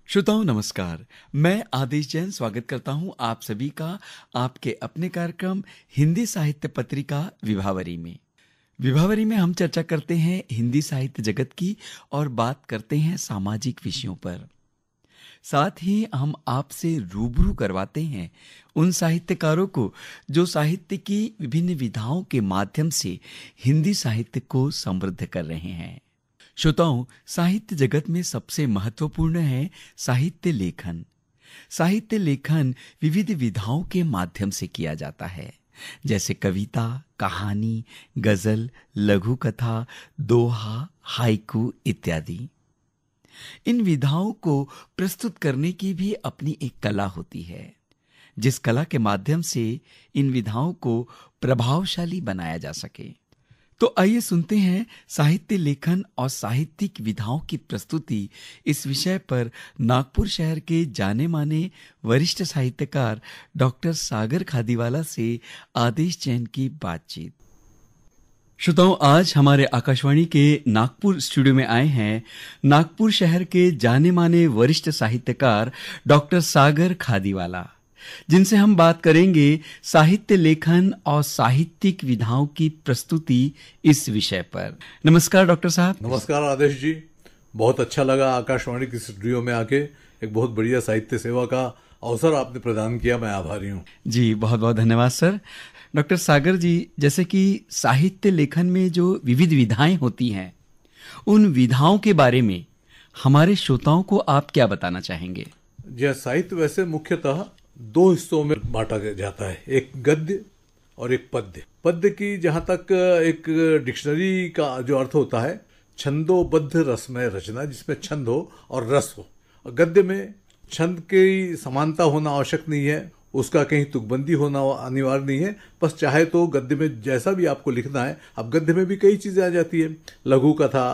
श्रोताओं नमस्कार, मैं आदेश जैन स्वागत करता हूं आप सभी का आपके अपने कार्यक्रम हिंदी साहित्य पत्रिका विभावरी में। विभावरी में हम चर्चा करते हैं हिंदी साहित्य जगत की और बात करते हैं सामाजिक विषयों पर। साथ ही हम आपसे रूबरू करवाते हैं उन साहित्यकारों को जो साहित्य की विभिन्न विधाओं के माध्यम से हिंदी साहित्य को समृद्ध कर रहे हैं। श्रोताओं, साहित्य जगत में सबसे महत्वपूर्ण है साहित्य लेखन। साहित्य लेखन विविध विधाओं के माध्यम से किया जाता है, जैसे कविता, कहानी, गजल, लघु कथा, दोहा, हाइकू इत्यादि। इन विधाओं को प्रस्तुत करने की भी अपनी एक कला होती है, जिस कला के माध्यम से इन विधाओं को प्रभावशाली बनाया जा सके। तो आइए सुनते हैं साहित्य लेखन और साहित्यिक विधाओं की प्रस्तुति इस विषय पर नागपुर शहर के जाने माने वरिष्ठ साहित्यकार डॉक्टर सागर खादीवाला से आदेश जैन की बातचीत। श्रोताओं, आज हमारे आकाशवाणी के नागपुर स्टूडियो में आए हैं नागपुर शहर के जाने माने वरिष्ठ साहित्यकार डॉक्टर सागर खादीवाला, जिनसे हम बात करेंगे साहित्य लेखन और साहित्यिक विधाओं की प्रस्तुति इस विषय पर। नमस्कार डॉक्टर साहब। नमस्कार आदेश जी, बहुत अच्छा लगा आकाशवाणी की स्टूडियो में आके। एक बहुत बढ़िया साहित्य सेवा का अवसर आपने प्रदान किया, मैं आभारी हूँ जी। बहुत बहुत धन्यवाद सर। डॉक्टर सागर जी, जैसे कि साहित्य लेखन में जो विविध विधाएं होती हैं, उन विधाओं के बारे में हमारे श्रोताओं को आप क्या बताना चाहेंगे? जी, साहित्य वैसे मुख्यतः दो हिस्सों में बांटा जाता है, एक गद्य और एक पद्य। पद्य की जहां तक एक डिक्शनरी का जो अर्थ होता है, छंदोबद्ध रसमय रचना जिसमें छंद हो और रस हो। गद्य में छंद की समानता होना आवश्यक नहीं है, उसका कहीं तुकबंदी होना अनिवार्य नहीं है। बस चाहे तो गद्य में जैसा भी आपको लिखना है, अब गद्य में भी कई चीजें आ जाती है, लघु कथा,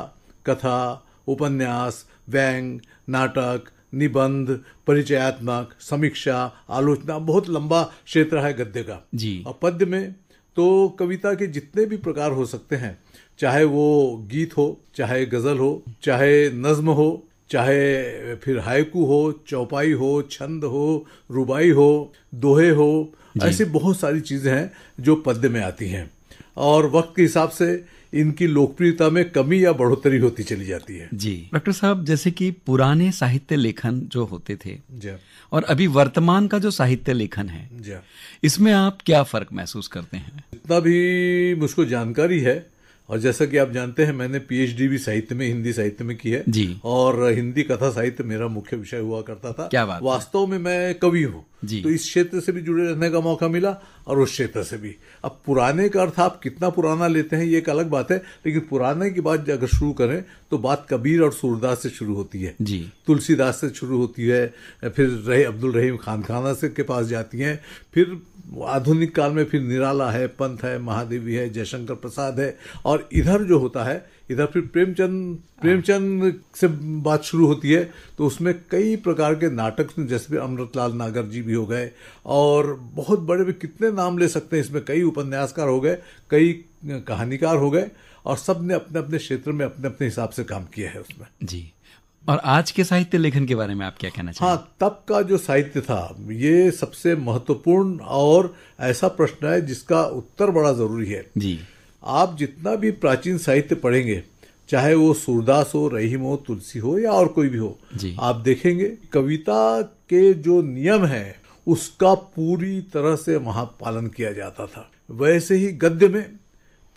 कथा, उपन्यास, व्यंग, नाटक, निबंध, परिचयात्मक, समीक्षा, आलोचना, बहुत लंबा क्षेत्र है गद्य का जी। और पद्य में तो कविता के जितने भी प्रकार हो सकते हैं, चाहे वो गीत हो, चाहे गजल हो, चाहे नज्म हो, चाहे फिर हायकू हो, चौपाई हो, छंद हो, रुबाई हो, दोहे हो, ऐसी बहुत सारी चीजें हैं जो पद्य में आती हैं। और वक्त के हिसाब से इनकी लोकप्रियता में कमी या बढ़ोतरी होती चली जाती है जी। डॉक्टर साहब, जैसे कि पुराने साहित्य लेखन जो होते थे जी और अभी वर्तमान का जो साहित्य लेखन है जी, इसमें आप क्या फर्क महसूस करते हैं? जितना भी मुझको जानकारी है, और जैसा कि आप जानते हैं मैंने पीएचडी भी साहित्य में, हिंदी साहित्य में की है जी। और हिंदी कथा साहित्य मेरा मुख्य विषय हुआ करता था। क्या बात है। वास्तव में मैं कवि हूँ जी। तो इस क्षेत्र से भी जुड़े रहने का मौका मिला और उस क्षेत्र से भी। अब पुराने का अर्थ आप कितना पुराना लेते हैं ये एक अलग बात है, लेकिन पुराने की बात अगर शुरू करें तो बात कबीर और सूरदास से शुरू होती है जी, तुलसीदास से शुरू होती है, फिर अब्दुल रहीम खानखाना से के पास जाती हैं, फिर आधुनिक काल में फिर निराला है, पंत है, महादेवी है, जयशंकर प्रसाद है, और इधर जो होता है इधर फिर प्रेमचंद से बात शुरू होती है। तो उसमें कई प्रकार के नाटक, जैसे अमृतलाल नागर जी भी हो गए और बहुत बड़े भी कितने नाम ले सकते हैं, इसमें कई उपन्यासकार हो गए, कई कहानीकार हो गए, और सब ने अपने अपने क्षेत्र में अपने अपने हिसाब से काम किया है उसमें जी। और आज के साहित्य लेखन के बारे में आप क्या कहना चाहेंगे? हाँ, तब का जो साहित्य था ये सबसे महत्वपूर्ण और ऐसा प्रश्न है जिसका उत्तर बड़ा जरूरी है जी। आप जितना भी प्राचीन साहित्य पढ़ेंगे, चाहे वो सूरदास हो, रहीम हो, तुलसी हो या और कोई भी हो, आप देखेंगे कविता के जो नियम है उसका पूरी तरह से वहां पालन किया जाता था। वैसे ही गद्य में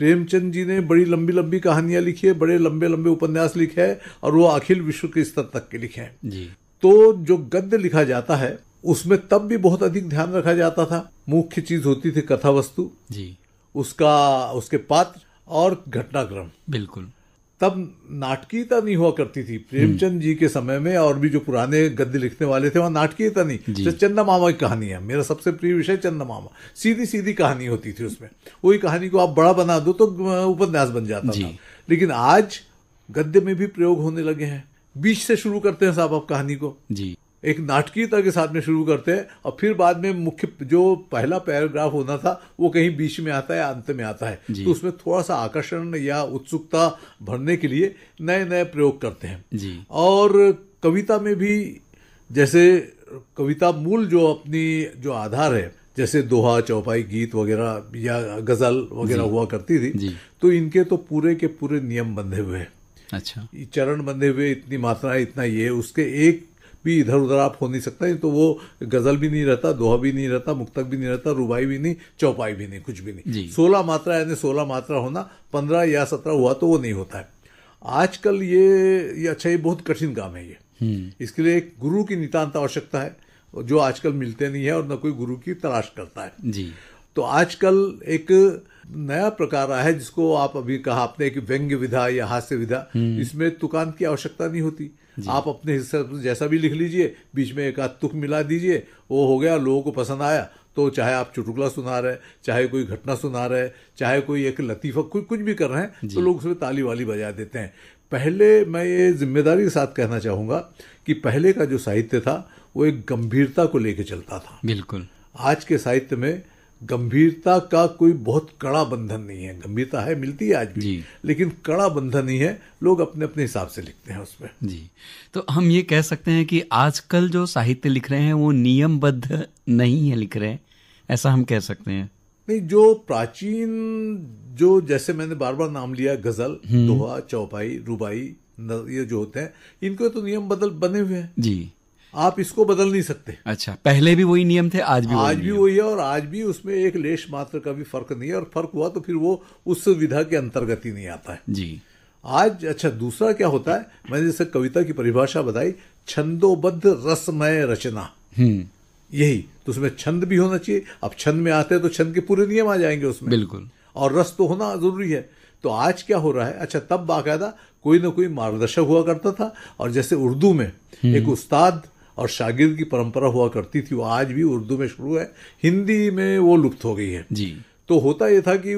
प्रेमचंद जी ने बड़ी लंबी लंबी कहानियां लिखी है, बड़े लंबे लंबे उपन्यास लिखे हैं और वो अखिल विश्व के स्तर तक के लिखे हैं जी। तो जो गद्य लिखा जाता है उसमें तब भी बहुत अधिक ध्यान रखा जाता था। मुख्य चीज होती थी कथा वस्तु जी, उसके पात्र और घटनाक्रम। बिल्कुल। तब नाटकीयता नहीं हुआ करती थी प्रेमचंद जी के समय में, और भी जो पुराने गद्य लिखने वाले थे वहां नाटकीयता नहीं। जैसे चंदा मामा की कहानी है, मेरा सबसे प्रिय विषय चंदा मामा, सीधी सीधी कहानी होती थी उसमें, वही कहानी को आप बड़ा बना दो तो उपन्यास बन जाता था। लेकिन आज गद्य में भी प्रयोग होने लगे हैं, बीच से शुरू करते हैं साहब आप कहानी को जी, एक नाटकीयता के साथ में शुरू करते हैं और फिर बाद में मुख्य जो पहला पैराग्राफ होना था वो कहीं बीच में आता है, अंत में आता है, तो उसमें थोड़ा सा आकर्षण या उत्सुकता भरने के लिए नए नए प्रयोग करते हैं जी। और कविता में भी जैसे कविता मूल जो अपनी जो आधार है, जैसे दोहा, चौपाई, गीत वगैरह या गजल वगैरह हुआ करती थी, तो इनके तो पूरे के पूरे नियम बंधे हुए हैं। अच्छा, चरण बंधे हुए, इतनी मात्रा, इतना ये, उसके एक भी इधर उधर आप हो नहीं सकता। तो वो गजल भी नहीं रहता, दोहा भी नहीं रहता, मुक्तक भी नहीं रहता, रुबाई भी नहीं, चौपाई भी नहीं, कुछ भी नहीं। 16 मात्रा यानी 16 मात्रा होना, 15 या 17 हुआ तो वो नहीं होता है। आजकल ये अच्छा, ये बहुत कठिन काम है ये। इसके लिए एक गुरु की नितांत आवश्यकता है, जो आजकल मिलते नहीं है और न कोई गुरु की तलाश करता है जी। तो आजकल एक नया प्रकार आया है, जिसको आप अभी कहा आपने कि व्यंग्य विधा या हास्य विधा। इसमें तुकांत की आवश्यकता नहीं होती, आप अपने हिस्से जैसा भी लिख लीजिए, बीच में एक आध तुक मिला दीजिए, वो हो गया, लोगों को पसंद आया। तो चाहे आप चुटकुला सुना रहे, चाहे कोई घटना सुना रहे, चाहे कोई एक लतीफा, कुछ भी कर रहे हैं, तो लोग उसमें ताली वाली बजा देते हैं। पहले मैं ये जिम्मेदारी के साथ कहना चाहूंगा कि पहले का जो साहित्य था वो एक गंभीरता को लेकर चलता था। बिल्कुल। आज के साहित्य में गंभीरता का कोई बहुत कड़ा बंधन नहीं है। गंभीरता है, मिलती है आज भी, लेकिन कड़ा बंधन नहीं है। लोग अपने अपने हिसाब से लिखते हैं उसमें। जी, तो हम ये कह सकते हैं कि आजकल जो साहित्य लिख रहे हैं वो नियमबद्ध नहीं है लिख रहे हैं, ऐसा हम कह सकते हैं। नहीं, जो प्राचीन, जो जैसे मैंने बार बार नाम लिया, गजल, दोहा, चौपाई, रुबाई, ये जो होते हैं, इनको तो नियम बने हुए हैं जी। आप इसको बदल नहीं सकते। अच्छा, पहले भी वही नियम थे, आज भी वही है, और आज भी उसमें एक लेश मात्र का भी फर्क नहीं है। और फर्क हुआ तो फिर वो उस विधा के अंतर्गत ही नहीं आता है जी। आज अच्छा, दूसरा क्या होता है, मैंने जैसे कविता की परिभाषा बताई, छंदोबद्ध रसमय रचना, यही तो उसमें छंद भी होना चाहिए। अब छंद में आते हैं तो छंद के पूरे नियम आ जाएंगे उसमें, बिल्कुल, और रस तो होना जरूरी है। तो आज क्या हो रहा है, अच्छा, तब बाकायदा कोई ना कोई मार्गदर्शक हुआ करता था, और जैसे उर्दू में एक उस्ताद और शागिर्द की परंपरा हुआ करती थी, वो आज भी उर्दू में शुरू है, हिंदी में वो लुप्त हो गई है जी। तो होता यह था कि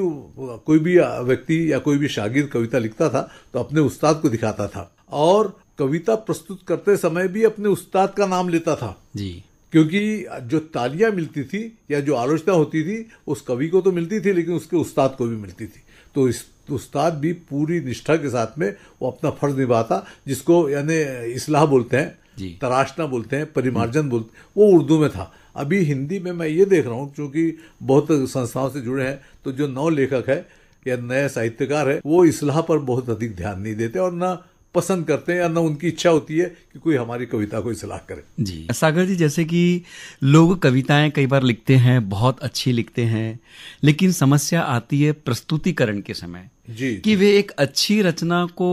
कोई भी व्यक्ति या कोई भी शागिर्द कविता लिखता था तो अपने उस्ताद को दिखाता था, और कविता प्रस्तुत करते समय भी अपने उस्ताद का नाम लेता था जी। क्योंकि जो तालियां मिलती थी या जो आलोचना होती थी उस कवि को तो मिलती थी, लेकिन उसके उस्ताद को भी मिलती थी। तो इस उस्ताद भी पूरी निष्ठा के साथ में वो अपना फर्ज निभाता, जिसको यानी इस्लाह बोलते हैं, तराशना बोलते हैं, परिमार्जन बोलते हैं, वो उर्दू में था। अभी हिंदी में मैं ये देख रहा हूँ, क्योंकि बहुत संस्थाओं से जुड़े हैं, तो जो नव लेखक है या नए साहित्यकार है, वो इस्लाह पर बहुत अधिक ध्यान नहीं देते और ना पसंद करते हैं, या ना उनकी इच्छा होती है कि कोई हमारी कविता को इस्लाह करे जी। सागर जी, जैसे कि लोग कविताएं कई बार लिखते हैं, बहुत अच्छी लिखते हैं, लेकिन समस्या आती है प्रस्तुतिकरण के समय जी, कि वे एक अच्छी रचना को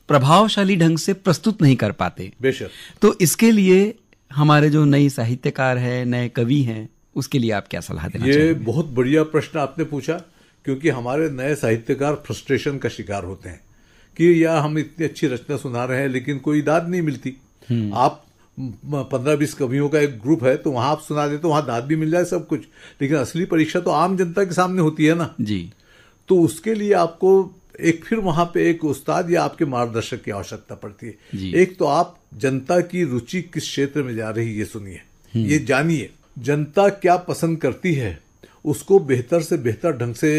प्रभावशाली ढंग से प्रस्तुत नहीं कर पाते। बेशक। तो इसके लिए हमारे जो नए साहित्यकार हैं, नए कवि हैं, उसके लिए आप क्या सलाह देना चाहेंगे? ये बहुत बढ़िया प्रश्न आपने पूछा, क्योंकि हमारे नए साहित्यकार फ्रस्ट्रेशन का शिकार होते हैं कि या हम इतनी अच्छी रचना सुना रहे हैं लेकिन कोई दाद नहीं मिलती। आप 15-20 कवियों का एक ग्रुप है तो वहां आप सुना देते, वहां दाद भी मिल जाए सब कुछ, लेकिन असली परीक्षा तो आम जनता के सामने होती है ना जी। तो उसके लिए आपको एक फिर वहां पे एक उस्ताद या आपके मार्गदर्शक की आवश्यकता पड़ती है। एक तो आप जनता की रुचि किस क्षेत्र में जा रही है ये सुनिए, ये जानिए, जनता क्या पसंद करती है उसको बेहतर से बेहतर ढंग से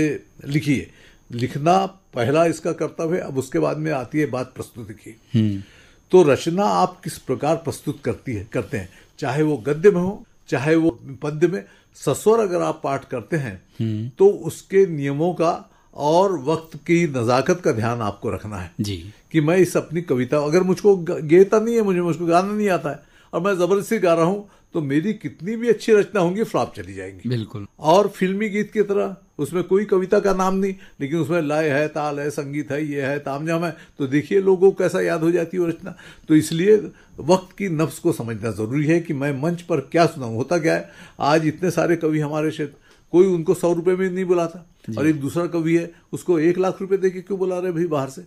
लिखिए। लिखना पहला इसका कर्तव्य है। अब उसके बाद में आती है बात प्रस्तुति की। तो रचना आप किस प्रकार प्रस्तुत करते हैं, चाहे वो गद्य में हो चाहे वो पद्य में, सस्वर अगर आप पाठ करते हैं तो उसके नियमों का और वक्त की नजाकत का ध्यान आपको रखना है जी। कि मैं इस अपनी कविता, अगर मुझको गेता नहीं है, मुझको गाना नहीं आता है और मैं जबरदस्ती गा रहा हूं, तो मेरी कितनी भी अच्छी रचना होंगी फ्लॉप चली जाएंगी। बिल्कुल। और फिल्मी गीत की तरह उसमें कोई कविता का नाम नहीं, लेकिन उसमें लय है, ताल है, संगीत है, ये है, तामझाम है, तो देखिए लोगों को कैसा याद हो जाती है वो रचना। तो इसलिए वक्त की नफ्स को समझना जरूरी है कि मैं मंच पर क्या सुनाऊं। होता क्या है, आज इतने सारे कवि हमारे क्षेत्र, कोई उनको 100 रुपए में नहीं बुलाता, और एक दूसरा कवि है उसको 1 लाख रुपए देके क्यों बुला रहे भाई बाहर से?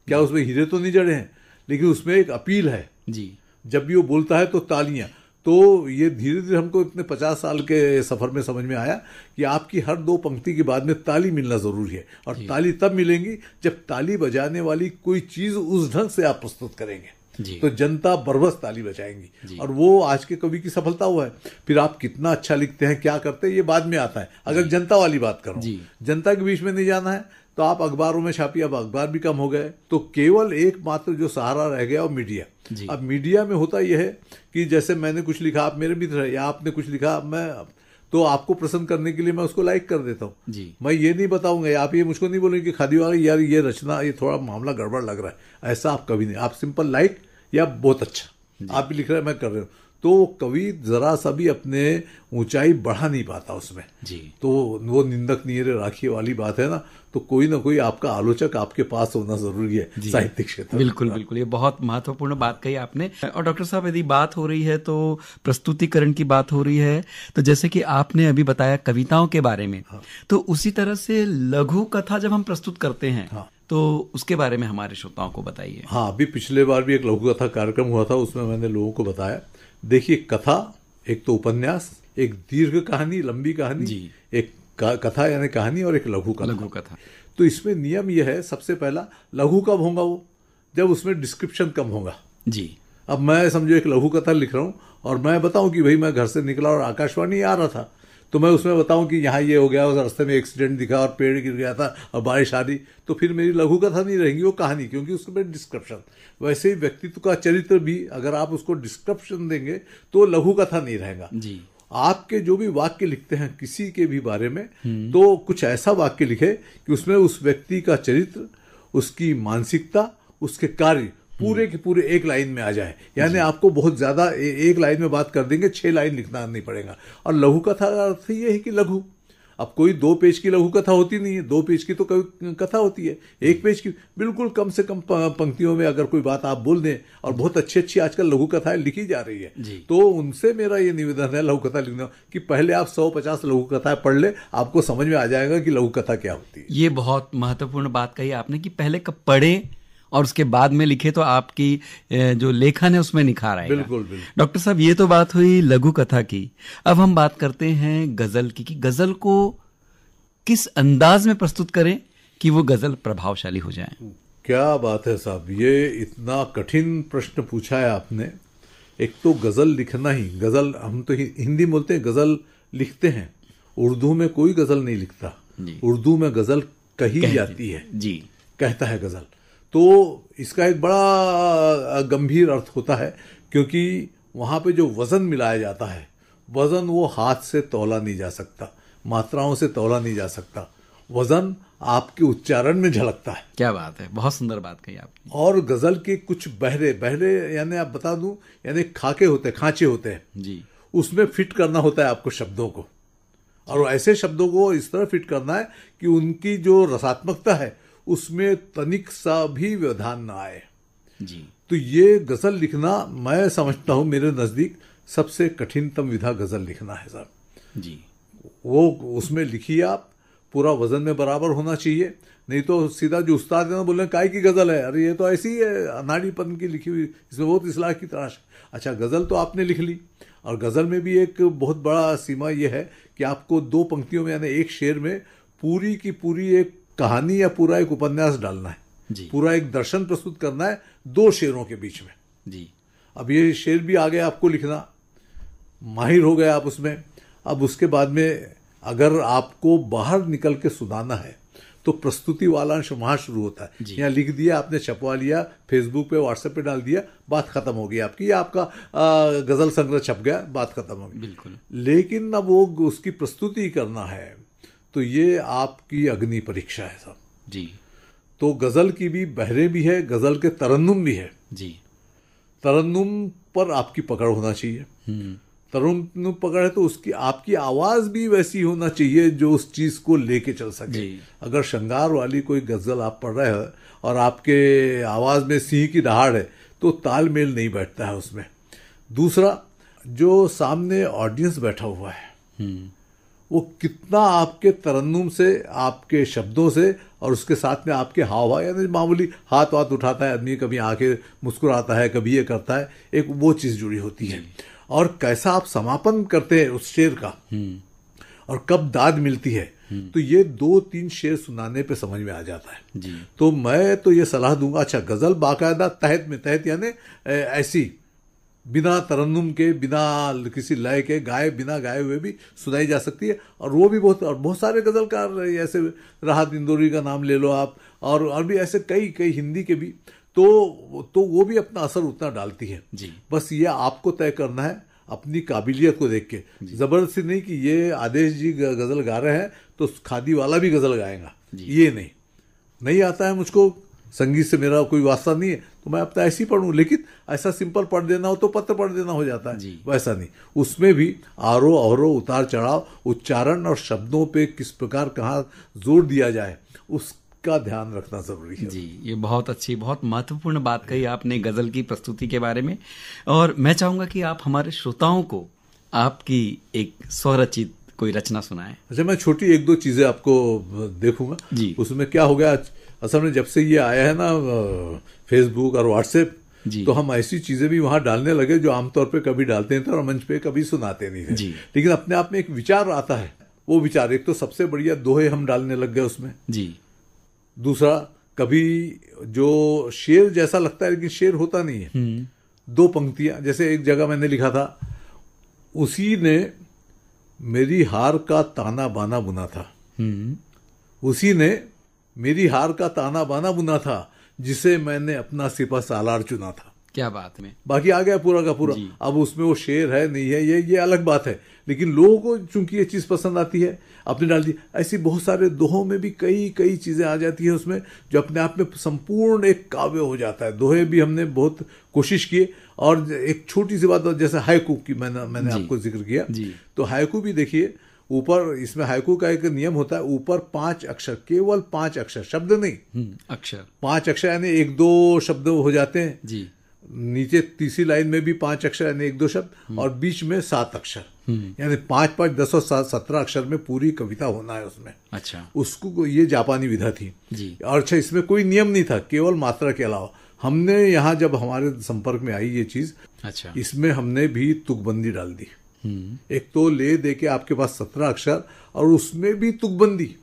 क्या उसमें हीरे तो नहीं जड़े हैं, लेकिन उसमें एक अपील है जी। जब भी वो बोलता है तो तालियां। तो ये धीरे धीरे हमको इतने 50 साल के सफर में समझ में आया कि आपकी हर 2 पंक्ति के बाद में ताली मिलना जरूरी है, और ताली तब मिलेंगी जब ताली बजाने वाली कोई चीज उस ढंग से आप प्रस्तुत करेंगे तो जनता बरबस ताली बजाएंगी, और वो आज के कवि की सफलता हुआ है। फिर आप कितना अच्छा लिखते हैं, क्या करते हैं, ये बाद में आता है। अगर जनता वाली बात करो, जनता के बीच में नहीं जाना है, तो आप अखबारों में छापिए, अब अखबार भी कम हो गए, तो केवल एकमात्र जो सहारा रह गया वो मीडिया। अब मीडिया में होता यह है कि जैसे मैंने कुछ लिखा, आप मेरे मित्र हैं, या आपने कुछ लिखा, मैं तो आपको प्रसन्न करने के लिए मैं उसको लाइक कर देता हूँ। मैं ये नहीं बताऊंगा, आप ये मुझको नहीं बोलेंगे कि खादी वाला यार ये रचना, ये थोड़ा मामला गड़बड़ लग रहा है, ऐसा आप कभी नहीं। आप सिंपल लाइक या बहुत अच्छा, आप भी लिख रहे हैं, मैं कर रहा हूँ, तो कवि जरा सा भी अपने ऊंचाई बढ़ा नहीं पाता उसमें जी। तो वो निंदक नीरे राखी वाली बात है ना, तो कोई ना कोई आपका आलोचक आपके पास होना जरूरी है साहित्यिक क्षेत्र। बिल्कुल बिल्कुल, ये बहुत महत्वपूर्ण बात कही आपने। और डॉक्टर साहब, यदि बात हो रही है तो प्रस्तुतिकरण की बात हो रही है, तो जैसे कि आपने अभी बताया कविताओं के बारे में, तो उसी तरह से लघु कथा जब हम प्रस्तुत करते हैं तो उसके बारे में हमारे श्रोताओं को बताइए। हाँ, अभी पिछले बार भी एक लघु कथा कार्यक्रम हुआ था, उसमें मैंने लोगों को बताया, देखिए कथा एक तो उपन्यास, एक दीर्घ कहानी, लंबी कहानी जी। एक कथा यानी कहानी, और एक लघु कथा। तो इसमें नियम यह है, सबसे पहला लघु कब होगा, वो जब उसमें डिस्क्रिप्शन कम होगा जी। अब मैं समझो एक लघु कथा लिख रहा हूँ और मैं बताऊं कि भाई मैं घर से निकला और आकाशवाणी आ रहा था, तो मैं उसमें बताऊं कि यहाँ ये हो गया, उस रास्ते में एक्सीडेंट दिखा और पेड़ गिर गया था और बारिश आ रही, तो फिर मेरी लघु कथा नहीं रहेगी, वो कहानी, क्योंकि उसमें डिस्क्रिप्शन। वैसे ही व्यक्तित्व का चरित्र भी अगर आप उसको डिस्क्रिप्शन देंगे तो लघु कथा नहीं रहेगा जी। आपके जो भी वाक्य लिखते हैं किसी के भी बारे में, तो कुछ ऐसा वाक्य लिखे कि उसमें उस व्यक्ति का चरित्र, उसकी मानसिकता, उसके कार्य पूरे के पूरे एक लाइन में आ जाए। यानी आपको बहुत ज्यादा एक लाइन में बात कर देंगे, 6 लाइन लिखना नहीं पड़ेगा। और लघु कथा का अर्थ ये है कि लघु, अब कोई 2 पेज की लघु कथा होती नहीं है, 2 पेज की तो कथा होती है, 1 पेज की बिल्कुल कम से कम पंक्तियों में अगर कोई बात आप बोल दें, और बहुत अच्छी अच्छी आजकल लघु कथाएं लिखी जा रही है, तो उनसे मेरा ये निवेदन है लघु कथा लिखना कि पहले आप 150 लघु कथाएं पढ़ ले, आपको समझ में आ जाएगा कि लघु कथा क्या होती है। ये बहुत महत्वपूर्ण बात कही आपने कि पहले कब पढ़े और उसके बाद में लिखे तो आपकी जो लेखन है उसमें निखार आएगा। बिल्कुल बिल्कुल। डॉक्टर साहब, ये तो बात हुई लघु कथा की। अब हम बात करते हैं गजल की, कि गजल को किस अंदाज में प्रस्तुत करें कि वो गजल प्रभावशाली हो जाए। क्या बात है साहब, ये इतना कठिन प्रश्न पूछा है आपने। एक तो गजल लिखना ही, गजल हम तो हिंदी बोलते हैं, गजल लिखते हैं, उर्दू में कोई गजल नहीं लिखता, उर्दू में गजल कही जाती है जी, कहता है गजल। तो इसका एक बड़ा गंभीर अर्थ होता है, क्योंकि वहां पे जो वजन मिलाया जाता है, वजन वो हाथ से तौला नहीं जा सकता, मात्राओं से तौला नहीं जा सकता, वजन आपके उच्चारण में झलकता है। क्या बात है, बहुत सुंदर बात कही आपने। और गजल के कुछ बहरे यानी आप बता दूं, यानी खाके होते हैं, खांचे होते हैं जी, उसमें फिट करना होता है आपको शब्दों को, और ऐसे शब्दों को इस तरह फिट करना है कि उनकी जो रसात्मकता है उसमें तनिक सा भी व्यवधान ना आए जी। तो ये गजल लिखना मैं समझता हूं मेरे नजदीक सबसे कठिनतम विधा गजल लिखना है साहब जी। वो उसमें लिखिए आप, पूरा वजन में बराबर होना चाहिए, नहीं तो सीधा जो उस्ताद है ना बोले काय की गजल है, अरे ये तो ऐसी ही है अनाड़ीपन की लिखी हुई, इसमें बहुत इस्लाह की तलाश। अच्छा, गजल तो आपने लिख ली, और गजल में भी एक बहुत बड़ा सीमा यह है कि आपको 2 पंक्तियों में यानी एक शेर में पूरी की पूरी एक कहानी या पूरा एक उपन्यास डालना है जी। पूरा एक दर्शन प्रस्तुत करना है 2 शेरों के बीच में जी। अब ये शेर भी आ गया आपको लिखना, माहिर हो गए आप उसमें। अब उसके बाद में अगर आपको बाहर निकल के सुनाना है तो प्रस्तुति वाला अंश वहां शुरू होता है। यहाँ लिख दिया आपने, छपवा लिया, फेसबुक पे व्हाट्सएप पे डाल दिया, बात खत्म हो गई आपकी, या आपका गजल संग्रह छप गया, बात खत्म हो गई। बिल्कुल। लेकिन अब वो उसकी प्रस्तुति करना है तो ये आपकी अग्नि परीक्षा है साहब जी। तो गजल की भी बहरे भी है, गजल के तरन्नुम भी है जी। तरन्नुम पर आपकी पकड़ होना चाहिए, तरन्नुम पकड़ है तो उसकी आपकी आवाज भी वैसी होना चाहिए जो उस चीज को लेके चल सके। अगर श्रृंगार वाली कोई गजल आप पढ़ रहे हो और आपके आवाज में सिंह की दहाड़ है तो तालमेल नहीं बैठता है उसमें। दूसरा, जो सामने ऑडियंस बैठा हुआ है वो कितना आपके तरन्नुम से, आपके शब्दों से और उसके साथ में आपके हाव भाव, यानी मामूली हाथ वाथ उठाता है आदमी, कभी आंखें मुस्कुराता है, कभी ये करता है, एक वो चीज जुड़ी होती है। और कैसा आप समापन करते हैं उस शेर का और कब दाद मिलती है, तो ये 2-3 शेर सुनाने पे समझ में आ जाता है जी। तो मैं तो ये सलाह दूंगा, अच्छा गजल बाकायदा तहत में, तहत यानी ऐसी बिना तरन्नुम के, बिना किसी लय के, बिना गाए हुए भी सुनाई जा सकती है। और वो भी बहुत सारे गजलकार, ऐसे राहत इंदौरी का नाम ले लो आप, और भी ऐसे कई हिंदी के भी, तो वो भी अपना असर उतना डालती है जी। बस ये आपको तय करना है अपनी काबिलियत को देख के, जबरदस्ती नहीं कि ये आदेश जी गजल गा रहे हैं तो खादी वाला भी गजल गाएगा, ये नहीं आता है मुझको, संगीत से मेरा कोई वास्ता नहीं है तो मैं अपना ऐसे ही पढ़ूं। लेकिन ऐसा सिंपल पढ़ देना हो तो पत्र पढ़ देना हो जाता है, वैसा नहीं, उसमें भी आरोह अवरोह, उतार चढ़ाव, उच्चारण और शब्दों पे किस प्रकार कहाँ जोर दिया जाए उसका ध्यान रखना जरूरी है। जी, ये बहुत अच्छी, बहुत महत्वपूर्ण बात कही आपने गजल की प्रस्तुति के बारे में। और मैं चाहूंगा कि आप हमारे श्रोताओं को आपकी एक स्वरचित कोई रचना सुनाएं। अच्छा, मैं छोटी एक दो चीजें आपको देखूंगा जी। उसमें क्या हो गया, असल में जब से ये आया है ना फेसबुक और व्हाट्सएप, तो हम ऐसी चीजें भी वहां डालने लगे जो आमतौर पे कभी डालते नहीं थे और मंच पे कभी सुनाते नहीं थे। लेकिन अपने आप में एक विचार आता है, वो विचार, एक तो सबसे बढ़िया दोहे हम डालने लग गए उसमें जी। दूसरा, कभी जो शेर जैसा लगता है लेकिन शेर होता नहीं है, दो पंक्तियां, जैसे एक जगह मैंने लिखा था, उसी ने मेरी हार का ताना बाना बुना था, उसी ने मेरी हार का ताना बाना बुना था, जिसे मैंने अपना सिपा सालार चुना था। क्या बात में, बाकी आ गया पूरा का पूरा। अब उसमें वो शेर है नहीं है ये अलग बात है, लेकिन लोगों को चूंकि ये चीज पसंद आती है आपने डाल दी। ऐसी बहुत सारे दोहों में भी कई चीजें आ जाती है उसमें, जो अपने आप में संपूर्ण एक काव्य हो जाता है। दोहे भी हमने बहुत कोशिश की। और एक छोटी सी बात, जैसे हायकू की मैंने आपको जिक्र किया, तो हायकू भी देखिए, ऊपर इसमें हायकू का एक नियम होता है, ऊपर 5 अक्षर, केवल 5 अक्षर, शब्द नहीं, अक्षर 5 अक्षर, यानी 1-2 शब्द हो जाते हैं जी। नीचे तीसरी लाइन में भी 5 अक्षर यानी 1-2 शब्द, और बीच में 7 अक्षर, यानी 5-5, 10 और 7, 17 अक्षर में पूरी कविता होना है उसमें। अच्छा, उसको ये जापानी विधा थी जी। और अच्छा, इसमें कोई नियम नहीं था, केवल मात्रा के अलावा। हमने यहाँ जब हमारे संपर्क में आई ये चीज, अच्छा, इसमें हमने भी तुकबंदी डाल दी। एक तो ले दे के आपके पास 17 अक्षर और उसमें भी तुकबंदी,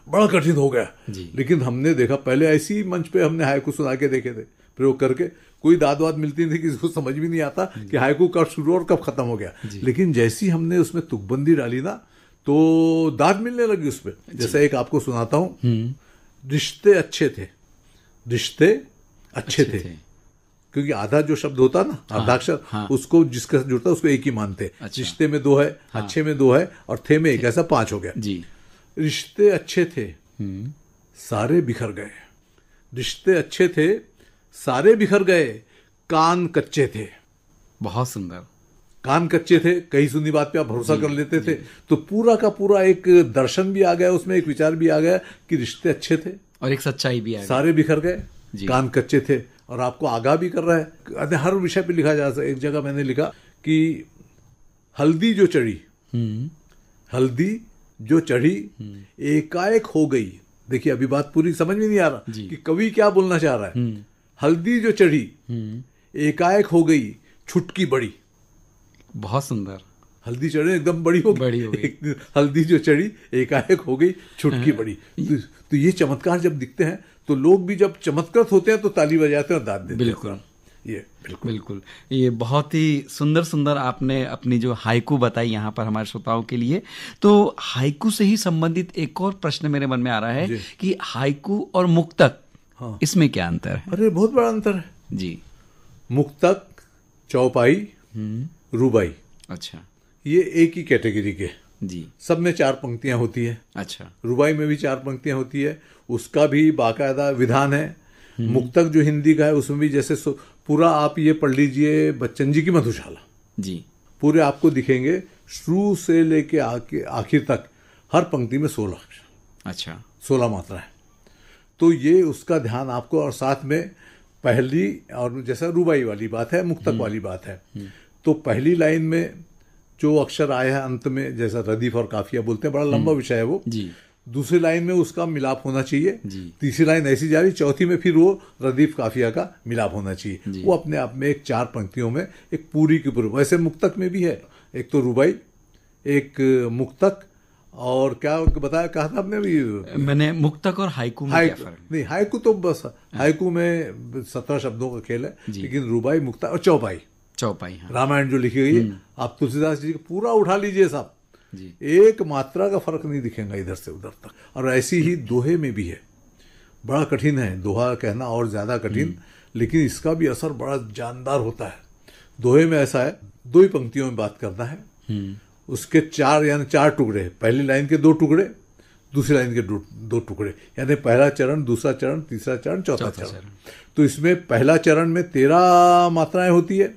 बड़ा कठिन हो गया। लेकिन हमने देखा, पहले ऐसी मंच पे हमने हायकू सुना के देखे थे प्रयोग करके, कोई दाद वाद मिलती थी, किसी को समझ भी नहीं आता कि हायकू कब शुरू और कब खत्म हो गया। लेकिन जैसी हमने उसमें तुकबंदी डाली ना, तो दाद मिलने लगी उसमें। जैसे एक आपको सुनाता हूं, रिश्ते अच्छे थे, रिश्ते अच्छे थे, क्योंकि आधा जो शब्द होता ना, आधा अक्षर, उसको जिसका जुड़ता उसको एक ही मानते। रिश्ते में 2 है, अच्छे में 2 है, और थे में 1, ऐसा 5 हो गया जी। रिश्ते अच्छे थे, सारे बिखर गए, रिश्ते अच्छे थे, सारे बिखर गए, कान कच्चे थे। बहुत सुंदर। कान कच्चे थे, कहीं सुनी बात पे आप भरोसा कर लेते थे, तो पूरा का पूरा एक दर्शन भी आ गया उसमें, एक विचार भी आ गया कि रिश्ते अच्छे थे और एक सच्चाई भी आ गई। सारे बिखर गए, कान कच्चे थे, और आपको आगाह भी कर रहा है। हर विषय पे लिखा जा सकता है। एक जगह मैंने लिखा कि हल्दी जो चढ़ी, हल्दी जो चढ़ी एकाएक हो गई। देखिए, अभी बात पूरी समझ में नहीं आ रहा कि कवि क्या बोलना चाह रहा है। हल्दी जो चढ़ी एकाएक हो गई, छुटकी बड़ी। बहुत सुंदर। हल्दी चढ़ी एकदम बड़ी हो गई, हल्दी जो चढ़ी एकाएक हो गई, छुटकी बड़ी। तो ये चमत्कार जब दिखते हैं तो लोग भी जब चमत्कृत होते हैं तो ताली बजाते हैं और दाद देते हैं। बिल्कुल, ये बिल्कुल। ये बहुत ही सुंदर आपने अपनी जो हाइकू बताई यहाँ पर हमारे श्रोताओं के लिए। तो हाइकू से ही संबंधित एक और प्रश्न मेरे मन में आ रहा है कि हाइकू और मुक्तक, इसमें क्या अंतर है? अरे बहुत बड़ा अंतर है जी। मुक्तक, चौपाई, रुबाई, अच्छा, ये एक ही कैटेगरी के जी। सब में 4 पंक्तियां होती है। अच्छा, रुबाई में भी 4 पंक्तियां होती है, उसका भी बाकायदा विधान है। मुक्तक जो हिंदी का है उसमें भी जैसे पूरा आप ये पढ़ लीजिए बच्चन जी की मधुशाला जी, पूरे आपको दिखेंगे शुरू से लेके आखिर तक हर पंक्ति में 16 अक्षर, अच्छा, 16 मात्रा है। तो ये उसका ध्यान आपको, और साथ में पहली, और जैसा रुबाई वाली बात है, मुक्तक वाली बात है, तो पहली लाइन में जो अक्षर आया है अंत में, जैसा रदीफ और काफिया बोलते हैं, बड़ा लंबा विषय है वो जी। दूसरी लाइन में उसका मिलाप होना चाहिए, तीसरी लाइन ऐसी जा रही, चौथी में फिर वो रदीफ काफिया का मिलाप होना चाहिए। वो अपने आप में एक 4 पंक्तियों में एक पूरी की पूरी। वैसे मुक्तक में भी है, एक तो रुबाई, एक मुक्तक, और क्या बताया, कहा था आपने भी? मैंने मुक्तक और हाइकू में क्या फर्क? नहीं, हाइकू तो बस हाइकू में 17 शब्दों का खेल है, लेकिन रुबाई, मुक्तक और चौपाई चौपाई, हाँ। रामायण जो लिखी गई है, आप तुलसीदास जी का पूरा उठा लीजिए साहब जी। एक मात्रा का फर्क नहीं दिखेगा इधर से उधर तक। और ऐसी ही दोहे में भी है, बड़ा कठिन है दोहा कहना और ज्यादा कठिन, लेकिन इसका भी असर बड़ा जानदार होता है। दोहे में ऐसा है, 2 ही पंक्तियों में बात करना है, उसके 4 यानी 4 टुकड़े, पहली लाइन के 2 टुकड़े, दूसरी लाइन के 2 टुकड़े, यानी पहला चरण, दूसरा चरण, तीसरा चरण, चौथा चरण। तो इसमें पहला चरण में 13 मात्राएं होती है,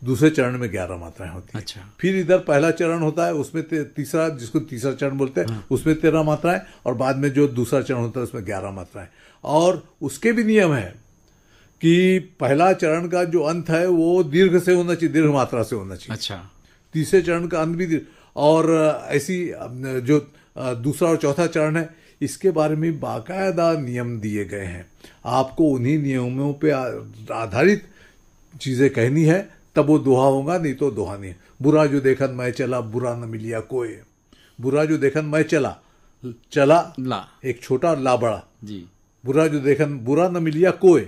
दूसरे चरण में 11 मात्राएं होती है। अच्छा। फिर इधर पहला चरण होता है, उसमें तीसरा, जिसको तीसरा चरण बोलते हैं, उसमें 13 मात्राएं, और बाद में जो दूसरा चरण होता है उसमें 11 मात्राएं। और उसके भी नियम है कि पहला चरण का जो अंत है वो दीर्घ से होना चाहिए, दीर्घ मात्रा से होना चाहिए। अच्छा। तीसरे चरण का अंत भी दीर्घ, और ऐसी जो दूसरा और चौथा चरण है, इसके बारे में बाकायदा नियम दिए गए हैं। आपको उन्हीं नियमों पे आधारित चीजें कहनी है, तब वो दोहा होगा, नहीं तो दोहा नहीं है। बुरा जो देखन मैं चला, बुरा न मिलिया कोई। बुरा जो देखन मैं चला, चला ला, एक छोटा, ला बड़ा जी। बुरा जो देखन, बुरा न मिलिया कोई,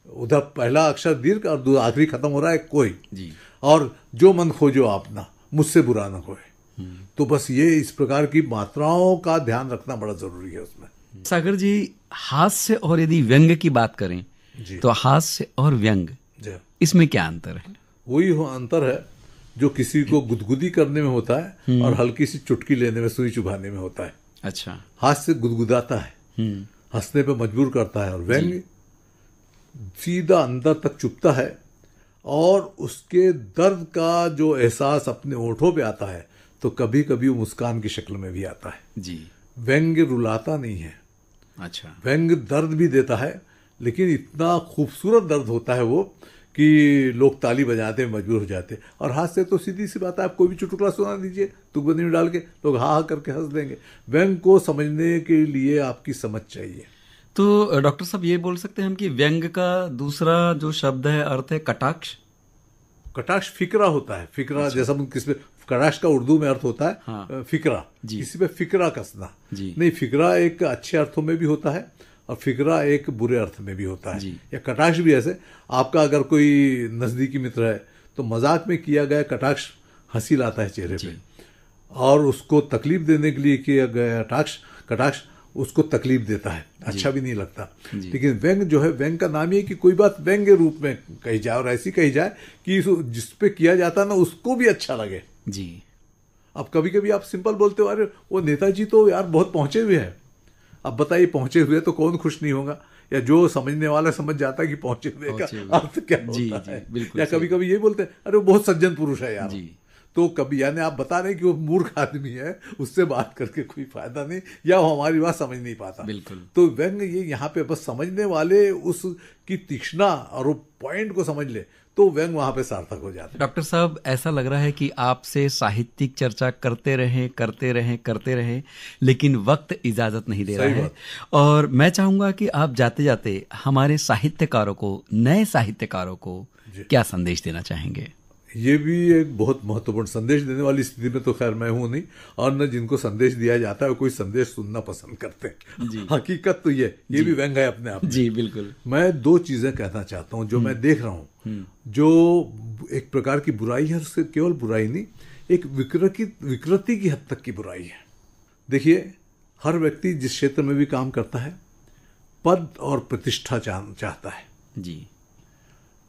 उधर पहला अक्षर दीर्घ और आखिरी खत्म हो रहा है कोई जी। और जो मन खोजो आपना, मुझसे बुरा न कोई। तो बस ये इस प्रकार की मात्राओं का ध्यान रखना बड़ा जरूरी है उसमें। सागर जी, हास्य और यदि व्यंग की बात करें जी। तो हास्य और व्यंग, इसमें क्या अंतर है? वही अंतर है जो किसी को गुदगुदी करने में होता है और हल्की सी चुटकी लेने में, सुई चुभाने में होता है। अच्छा। हास्य गुदगुदाता है, हंसने पे मजबूर करता है, और व्यंग सीधा अंदर तक चुभता है और उसके दर्द का जो एहसास अपने होठों पे आता है तो कभी कभी वो मुस्कान की शक्ल में भी आता है जी। व्यंग रुलाता नहीं है। अच्छा। व्यंग दर्द भी देता है, लेकिन इतना खूबसूरत दर्द होता है वो कि लोग ताली बजाते मजबूर हो जाते। और हास्य तो सीधी सी बात है, आप कोई भी चुटकुला सुना दीजिए तुकबंदी में डाल के, लोग हा हा करके हंस देंगे। व्यंग को समझने के लिए आपकी समझ चाहिए। तो डॉक्टर साहब, ये बोल सकते हैं हम कि व्यंग का दूसरा जो शब्द है, अर्थ है कटाक्ष। कटाक्ष फिक्रा होता है, फिक्रा। अच्छा। जैसा किसमें कटाक्ष का उर्दू में अर्थ होता है, हाँ। फिक्रा, किसी पे फिक्रा कसना नहीं। फिक्रा एक अच्छे अर्थों में भी होता है और फिक्रा एक बुरे अर्थ में भी होता है, या कटाक्ष भी ऐसे। आपका अगर कोई नजदीकी मित्र है तो मजाक में किया गया कटाक्ष हंसी लाता है चेहरे पे, और उसको तकलीफ देने के लिए किया गया कटाक्ष उसको तकलीफ देता है, अच्छा भी नहीं लगता। लेकिन व्यंग जो है, व्यंग का नाम ये कि कोई बात व्यंग्य रूप में कही जाए और ऐसी कही जाए कि जिस पे किया जाता है ना उसको भी अच्छा लगे जी। अब कभी कभी आप सिंपल बोलते हो, अरे वो नेताजी तो यार बहुत पहुंचे हुए हैं। अब बताइए, पहुंचे हुए तो कौन खुश नहीं होगा, या जो समझने वाला समझ जाता है कि पहुंचे हुए का अर्थ क्या होता है। या कभी कभी ये बोलते हैं, अरे वो बहुत सज्जन पुरुष है यार। तो कभी यानी आप बता रहे कि वो मूर्ख आदमी है, उससे बात करके कोई फायदा नहीं, या वो हमारी बात समझ नहीं पाता। बिल्कुल। तो व्यंग ये यहाँ पे बस समझने वाले उसकी तीक्ष्णा और वो पॉइंट को समझ ले तो व्यंग वहां पे सार्थक हो जाता है। डॉक्टर साहब, ऐसा लग रहा है कि आपसे साहित्यिक चर्चा करते रहे, लेकिन वक्त इजाजत नहीं दे रहा है। और मैं चाहूंगा कि आप जाते जाते हमारे साहित्यकारों को, नए साहित्यकारों को क्या संदेश देना चाहेंगे? ये भी एक बहुत महत्वपूर्ण संदेश देने वाली स्थिति में तो खैर मैं हूं नहीं, और न जिनको संदेश दिया जाता है कोई संदेश सुनना पसंद करते हैं। हकीकत तो ये भी व्यंग है अपने आप में। जी बिल्कुल। मैं 2 चीजें कहना चाहता हूं जो मैं देख रहा हूं, जो एक प्रकार की बुराई है, उससे केवल बुराई नहीं, एक विकृति की हद तक की बुराई है। देखिए, हर व्यक्ति जिस क्षेत्र में भी काम करता है पद और प्रतिष्ठा चाहता है जी।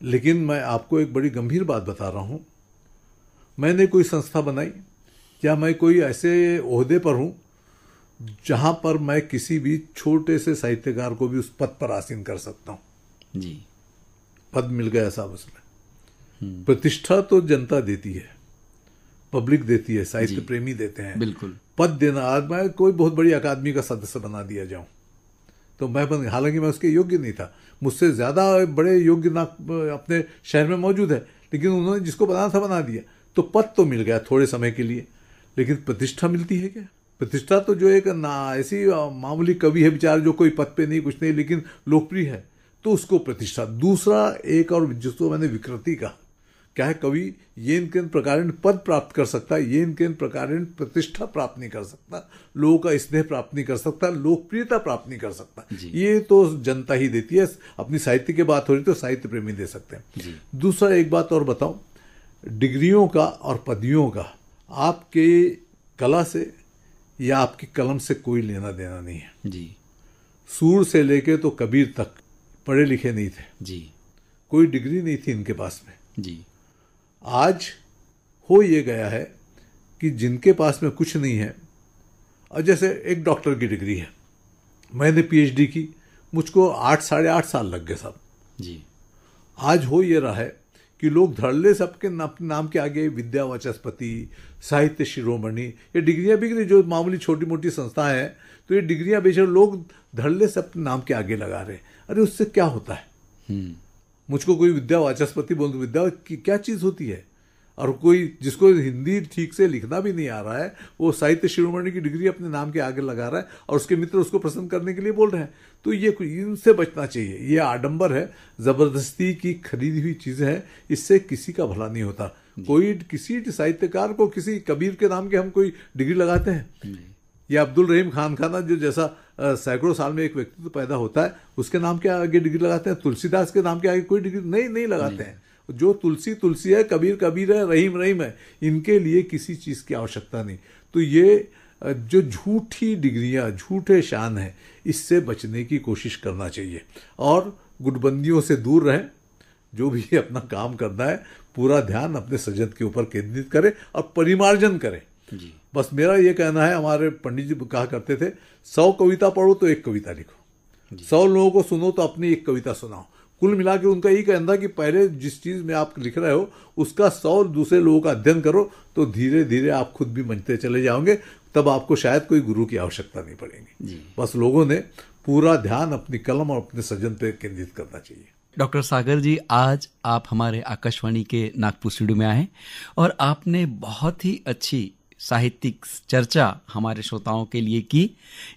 लेकिन मैं आपको एक बड़ी गंभीर बात बता रहा हूं, मैंने कोई संस्था बनाई या मैं कोई ऐसे ओहदे पर हूं जहां पर मैं किसी भी छोटे से साहित्यकार को भी उस पद पर आसीन कर सकता हूं जी। पद मिल गया साहब उसमें। प्रतिष्ठा तो जनता देती है, पब्लिक देती है, साहित्य प्रेमी देते हैं। बिल्कुल। पद देना, आज मैं कोई बहुत बड़ी अकादमी का सदस्य बना दिया जाऊं तो मैं हालांकि मैं उसके योग्य नहीं था, मुझसे ज्यादा बड़े योग्य ना अपने शहर में मौजूद है, लेकिन उन्होंने जिसको बनाना था बना दिया। तो पद तो मिल गया थोड़े समय के लिए, लेकिन प्रतिष्ठा मिलती है क्या? प्रतिष्ठा तो जो एक ना ऐसी मामूली कवि है बेचारा जो कोई पद पे नहीं कुछ नहीं लेकिन लोकप्रिय है, तो उसको प्रतिष्ठा। दूसरा एक और जिसको मैंने विकृति कहा, क्या है, कवि ये इनके प्रकार पद प्राप्त कर सकता है, ये इनके प्रकार प्रतिष्ठा प्राप्त नहीं कर सकता, लोगों का स्नेह प्राप्त नहीं कर सकता, लोकप्रियता प्राप्त नहीं कर सकता। ये तो जनता ही देती है। अपनी साहित्य की बात हो रही तो साहित्य प्रेमी दे सकते हैं। दूसरा एक बात और बताऊं, डिग्रियों का और पदवियों का आपके कला से या आपकी कलम से कोई लेना देना नहीं है जी। सूर से लेके तो कबीर तक पढ़े लिखे नहीं थे जी। कोई डिग्री नहीं थी इनके पास में। जी। आज हो ये गया है कि जिनके पास में कुछ नहीं है, और जैसे एक डॉक्टर की डिग्री है, मैंने पीएचडी की, मुझको 8 साढ़े 8 साल लग गए साहब जी। आज हो ये रहा है कि लोग धड़ल्ले सबके नाम के आगे विद्या वाचस्पति, साहित्य शिरोमणि, ये डिग्रियां बिक रही, जो मामूली छोटी मोटी संस्थाएं हैं तो ये डिग्रियां बेच रहे, लोग धड़ल्ले सब नाम के आगे लगा रहे। अरे उससे क्या होता है? मुझको कोई विद्या वाचस्पति बोल, विद्या की क्या चीज होती है? और कोई जिसको हिंदी ठीक से लिखना भी नहीं आ रहा है, वो साहित्य शिरोमणि की डिग्री अपने नाम के आगे लगा रहा है और उसके मित्र उसको प्रसन्न करने के लिए बोल रहे हैं। तो ये इनसे बचना चाहिए। ये आडंबर है, जबरदस्ती की खरीदी हुई चीजें हैं, इससे किसी का भला नहीं होता। कोई किसी साहित्यकार को किसी कबीर के नाम के हम कोई डिग्री लगाते हैं? या अब्दुल रहीम खान खाना जो जैसा सैकड़ों साल में एक व्यक्तित्व पैदा होता है, उसके नाम के आगे डिग्री लगाते हैं? तुलसीदास के नाम के आगे कोई डिग्री नहीं लगाते हैं। जो तुलसी तुलसी है, कबीर कबीर है, रहीम रहीम है, इनके लिए किसी चीज की आवश्यकता नहीं। तो ये जो झूठी डिग्रियां, झूठे शान है, इससे बचने की कोशिश करना चाहिए और गुटबंदियों से दूर रहें। जो भी अपना काम करना है, पूरा ध्यान अपने सजद के ऊपर केंद्रित करें और परिमार्जन करें जी। बस मेरा ये कहना है, हमारे पंडित जी कहा करते थे, 100 कविता पढ़ो तो एक कविता लिखो, 100 लोगों को सुनो तो अपनी एक कविता सुनाओ। कुल मिला के उनका यही कहना था कि पहले जिस चीज में आप लिख रहे हो उसका 100 दूसरे लोगों का अध्ययन करो, तो धीरे धीरे आप खुद भी मंचते चले जाओगे, तब आपको शायद कोई गुरु की आवश्यकता नहीं पड़ेगी। बस लोगों ने पूरा ध्यान अपनी कलम और अपने सृजन पे केंद्रित करना चाहिए। डॉक्टर सागर जी, आज आप हमारे आकाशवाणी के नागपुर स्टूडियो में आए और आपने बहुत ही अच्छी साहित्यिक चर्चा हमारे श्रोताओं के लिए की।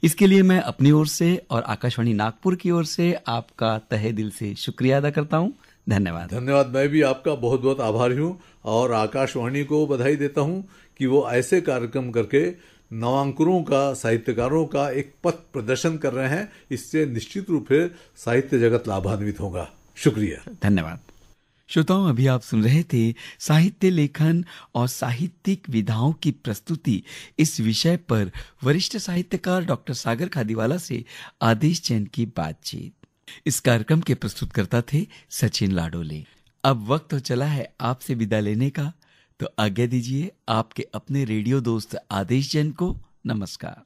इसके लिए मैं अपनी ओर से और आकाशवाणी नागपुर की ओर से आपका तहे दिल से शुक्रिया अदा करता हूं। धन्यवाद। धन्यवाद। मैं भी आपका बहुत बहुत आभारी हूं और आकाशवाणी को बधाई देता हूं कि वो ऐसे कार्यक्रम करके नवांकुरों का, साहित्यकारों का एक पथ प्रदर्शन कर रहे हैं। इससे निश्चित रूप से साहित्य जगत लाभान्वित होगा। शुक्रिया। धन्यवाद। श्रोताओं, अभी आप सुन रहे थे साहित्य लेखन और साहित्यिक विधाओं की प्रस्तुति, इस विषय पर वरिष्ठ साहित्यकार डॉक्टर सागर खादीवाला से आदेश जैन की बातचीत। इस कार्यक्रम के प्रस्तुतकर्ता थे सचिन लाडोले। अब वक्त तो चला है आपसे विदा लेने का, तो आज्ञा दीजिए आपके अपने रेडियो दोस्त आदेश जैन को। नमस्कार।